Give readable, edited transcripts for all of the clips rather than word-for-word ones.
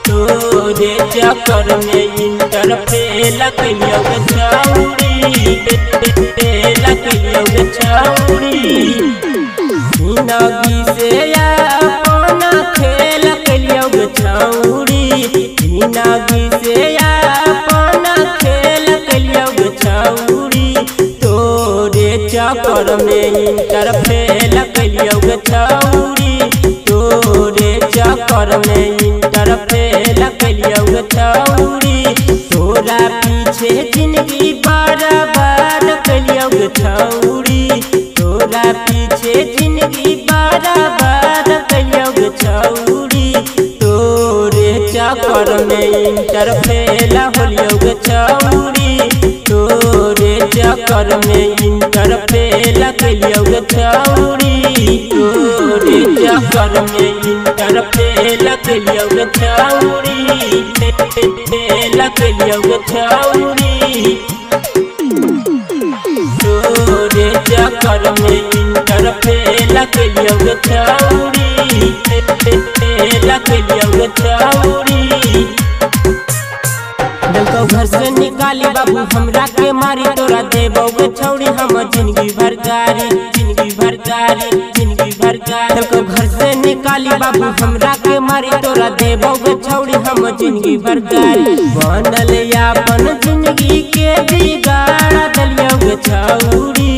तोरे चक्कर में इंटर फेल कइयो गे छौरी, फेल कइयो गे छौरी। जिंदगी से अपना खेल कइयो गे छौरी, जिंदगी से अपना खेल कइयो गे छौरी। तोरे चक्कर में इंटर फेल कइयो गे छौरी, तोरे चक्कर में इंटर फेल कइयो गे छौरी। तोरा पीछे जिंदगी बर्बाद कइयो गे छौरी, तोरा पीछे जिंदगी बर्बाद कइयो गे छौरी। तोरे चक्कर में इंटर फेल होलियो गे छौरी, तोरे चक्कर में इंटर फेल कइयो गे छौरी। तोरे चक्कर में इंटर फेल कइयो गे छौरी, फेल कइयो गे छौरी। तोरे चक्कर में इंटर फेल कइयो गे छौरी, फेल कइयो गे छौरी। देखो घर से निकाली बाबू हमरा के मारी, तोरा देबो गे छौरी हम जिंदगी भर गारी, जिंदगी भर गारी, जिंदगी भर गारी। देखो घर से निकाली बाबू हमरा के मारी, तोरा देबो गे छौरी हम जिंदगी भर गारी। बनल अपन जिंदगी के बिगाड़ देलियो गे छौरी,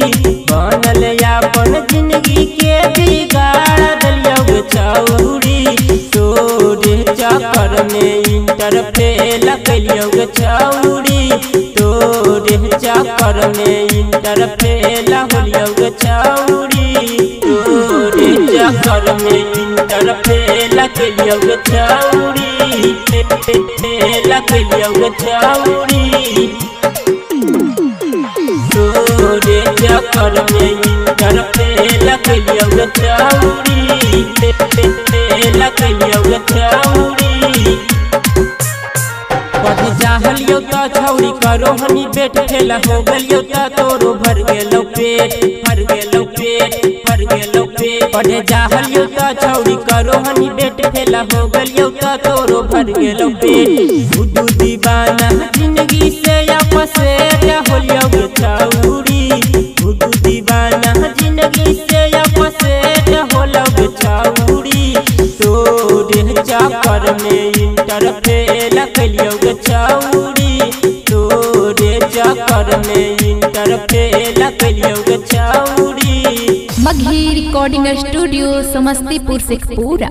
बनल अपन जिंदगी के बिगाड़ देलियो गे छौरी। तोरे चक्कर में इंटर फेल कइयो गे छौरी, तोरे चक्कर में इंटर फेल होलियो गे छौरी। तोरे चक्कर में इंटर फेल कइयो गे छौरी, फेल कइयो गे छौरी। तोरे चक्कर में इंटर फेल कइयो गे छौरी, फेल कइयो गे छौरी। पढ़े चाहलियो त छौरी करो हनी बेट, फेल हो गलियो त तोरो भर गेलो पेट, भर गेलो पेट, भर गेलो पेट। पढ़े चाहलियो त छौरी करो हनी बेट, फेल हो गलियो त तोरो भर गेलो पेट। बुद्धू दीवाना जिंदगी से अपसेट होलियो गे छौरी, बुद्धू दीवाना जिंदगी से अपसेट होलियो गे छौरी। तोरे चक्कर में इंटर फेल कइयो गे छौरी, तोरे चक्कर में इंटर फेल कइयो गे छौरी। Magahi recording studio Samastipur Sheikhpura.